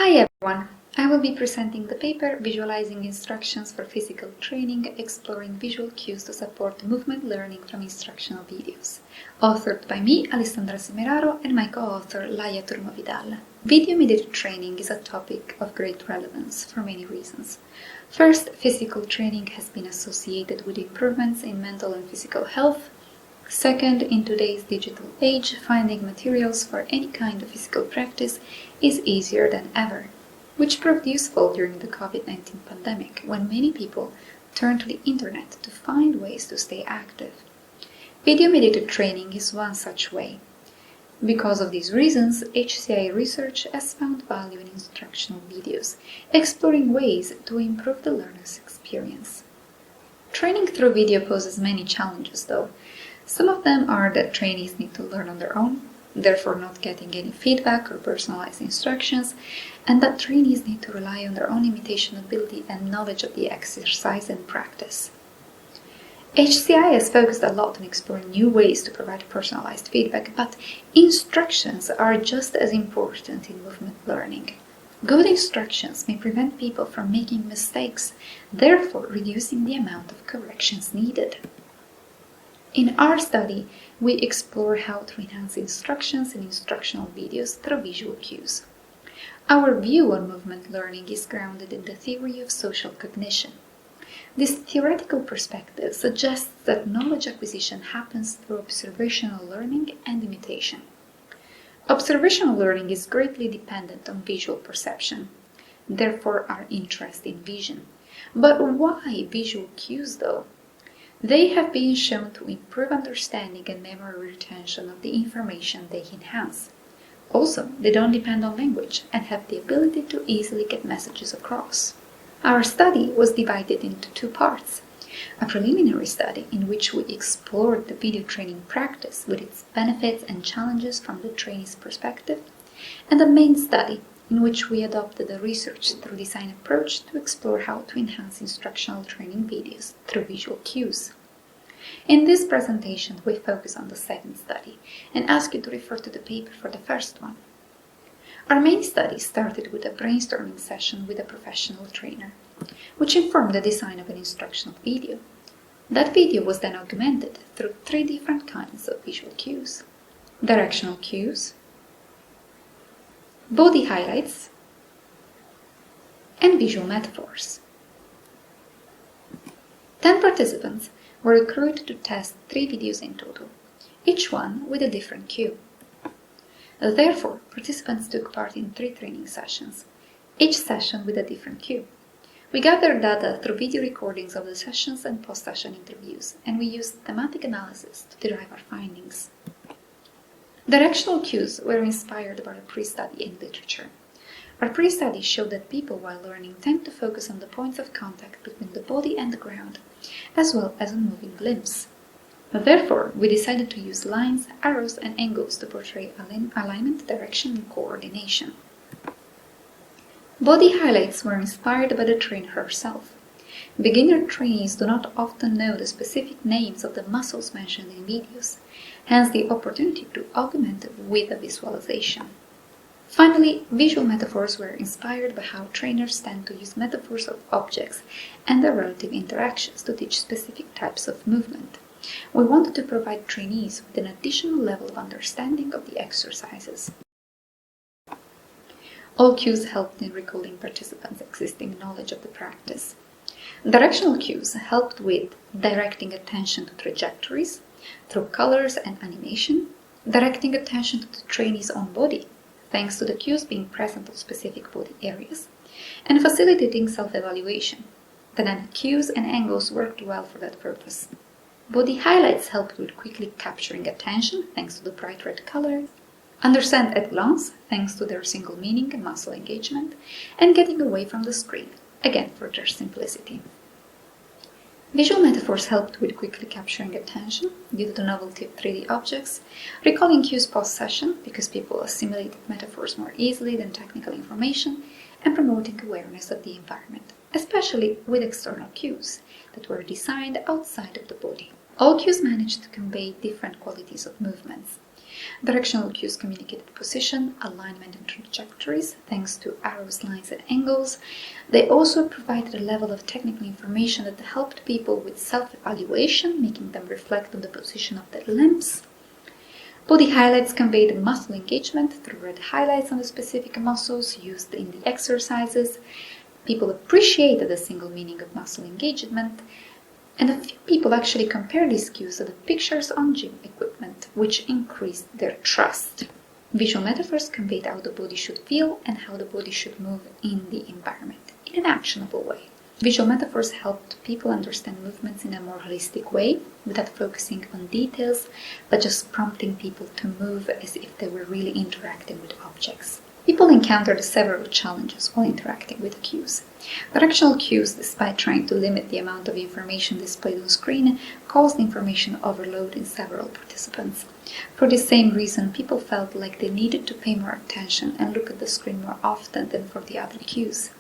Hi everyone! I will be presenting the paper Visualizing Instructions for Physical Training, Exploring Visual Cues to Support Movement Learning from Instructional Videos, authored by me, Alessandra Semeraro, and my co-author, Laia Turmo Vidal. Video-mediated training is a topic of great relevance for many reasons. First, physical training has been associated with improvements in mental and physical health. Second, in today's digital age, finding materials for any kind of physical practice is easier than ever, which proved useful during the COVID-19 pandemic, when many people turned to the internet to find ways to stay active. Video-mediated training is one such way. Because of these reasons, HCI research has found value in instructional videos, exploring ways to improve the learner's experience. Training through video poses many challenges, though. Some of them are that trainees need to learn on their own, therefore not getting any feedback or personalized instructions, and that trainees need to rely on their own imitation ability and knowledge of the exercise and practice. HCI has focused a lot on exploring new ways to provide personalized feedback, but instructions are just as important in movement learning. Good instructions may prevent people from making mistakes, therefore reducing the amount of corrections needed. In our study, we explore how to enhance instructions in instructional videos through visual cues. Our view on movement learning is grounded in the theory of social cognition. This theoretical perspective suggests that knowledge acquisition happens through observational learning and imitation. Observational learning is greatly dependent on visual perception, therefore our interest in vision. But why visual cues, though? They have been shown to improve understanding and memory retention of the information they enhance. Also, they don't depend on language and have the ability to easily get messages across. Our study was divided into two parts: a preliminary study in which we explored the video training practice with its benefits and challenges from the trainee's perspective, and a main study in which we adopted a research through design approach to explore how to enhance instructional training videos through visual cues. In this presentation, we focus on the second study and ask you to refer to the paper for the first one. Our main study started with a brainstorming session with a professional trainer, which informed the design of an instructional video. That video was then augmented through three different kinds of visual cues: directional cues, body highlights, and visual metaphors. 10 participants were recruited to test 3 videos in total, each one with a different cue. Therefore, participants took part in 3 training sessions, each session with a different cue. We gathered data through video recordings of the sessions and post-session interviews, and we used thematic analysis to derive our findings. Directional cues were inspired by our pre-study in literature. Our pre-study showed that people while learning tend to focus on the points of contact between the body and the ground, as well as on moving limbs. Therefore, we decided to use lines, arrows, and angles to portray alignment, direction, and coordination. Body highlights were inspired by the trainer herself. Beginner trainees do not often know the specific names of the muscles mentioned in videos, hence the opportunity to augment it with a visualization. Finally, visual metaphors were inspired by how trainers tend to use metaphors of objects and their relative interactions to teach specific types of movement. We wanted to provide trainees with an additional level of understanding of the exercises. All cues helped in recalling participants' existing knowledge of the practice. Directional cues helped with directing attention to trajectories through colors and animation, directing attention to the trainee's own body, thanks to the cues being present on specific body areas, and facilitating self-evaluation. Dynamic cues and angles worked well for that purpose. Body highlights helped with quickly capturing attention, thanks to the bright red color, understand at glance, thanks to their single meaning and muscle engagement, and getting away from the screen, again for their simplicity. Visual metaphors helped with quickly capturing attention due to the novelty of 3D objects, recalling cues post-session because people assimilated metaphors more easily than technical information, and promoting awareness of the environment, especially with external cues that were designed outside of the body. All cues managed to convey different qualities of movements. Directional cues communicated position, alignment, and trajectories thanks to arrows, lines, and angles. They also provided a level of technical information that helped people with self-evaluation, making them reflect on the position of their limbs. Body highlights conveyed muscle engagement through red highlights on the specific muscles used in the exercises. People appreciated the single meaning of muscle engagement, and a few people actually compared these cues to the pictures on gym equipment, which increased their trust. Visual metaphors conveyed how the body should feel and how the body should move in the environment in an actionable way. Visual metaphors helped people understand movements in a more holistic way, without focusing on details, but just prompting people to move as if they were really interacting with objects. People encountered several challenges while interacting with the cues. Directional cues, despite trying to limit the amount of information displayed on screen, caused information overload in several participants. For the same reason, people felt like they needed to pay more attention and look at the screen more often than for the other cues.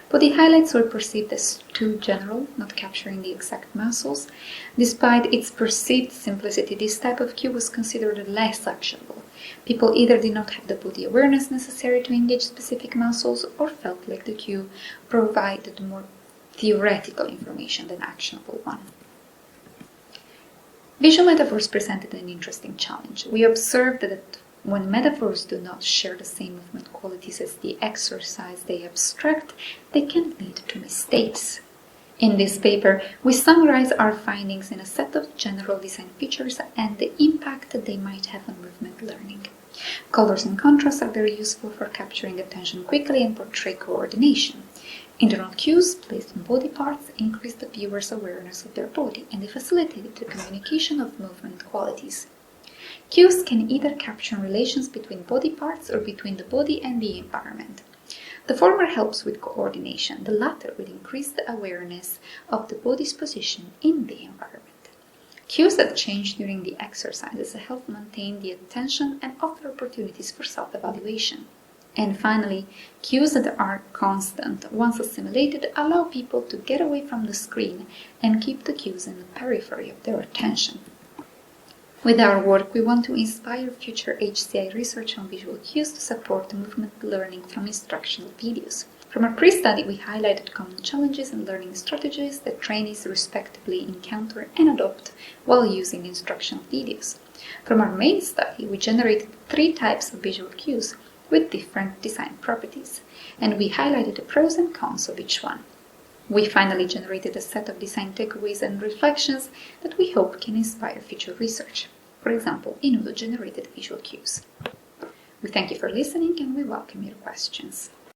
Body highlights were perceived as too general, not capturing the exact muscles. Despite its perceived simplicity, this type of cue was considered less actionable. People either did not have the body awareness necessary to engage specific muscles or felt like the cue provided more theoretical information than actionable one. Visual metaphors presented an interesting challenge. We observed that when metaphors do not share the same movement qualities as the exercise they abstract, they can lead to mistakes. In this paper, we summarize our findings in a set of general design features and the impact that they might have on movement learning. Colors and contrasts are very useful for capturing attention quickly and portray coordination. Internal cues placed on body parts increase the viewer's awareness of their body, and they facilitate the communication of movement qualities. Cues can either capture relations between body parts or between the body and the environment. The former helps with coordination, the latter with increased awareness of the body's position in the environment. Cues that change during the exercises help maintain the attention and offer opportunities for self-evaluation. And finally, cues that are constant, once assimilated, allow people to get away from the screen and keep the cues in the periphery of their attention. With our work, we want to inspire future HCI research on visual cues to support movement learning from instructional videos. From our pre-study, we highlighted common challenges and learning strategies that trainees respectively encounter and adopt while using instructional videos. From our main study, we generated 3 types of visual cues with different design properties, and we highlighted the pros and cons of each one. We finally generated a set of design takeaways and reflections that we hope can inspire future research, for example, in audio-generated visual cues. We thank you for listening and we welcome your questions.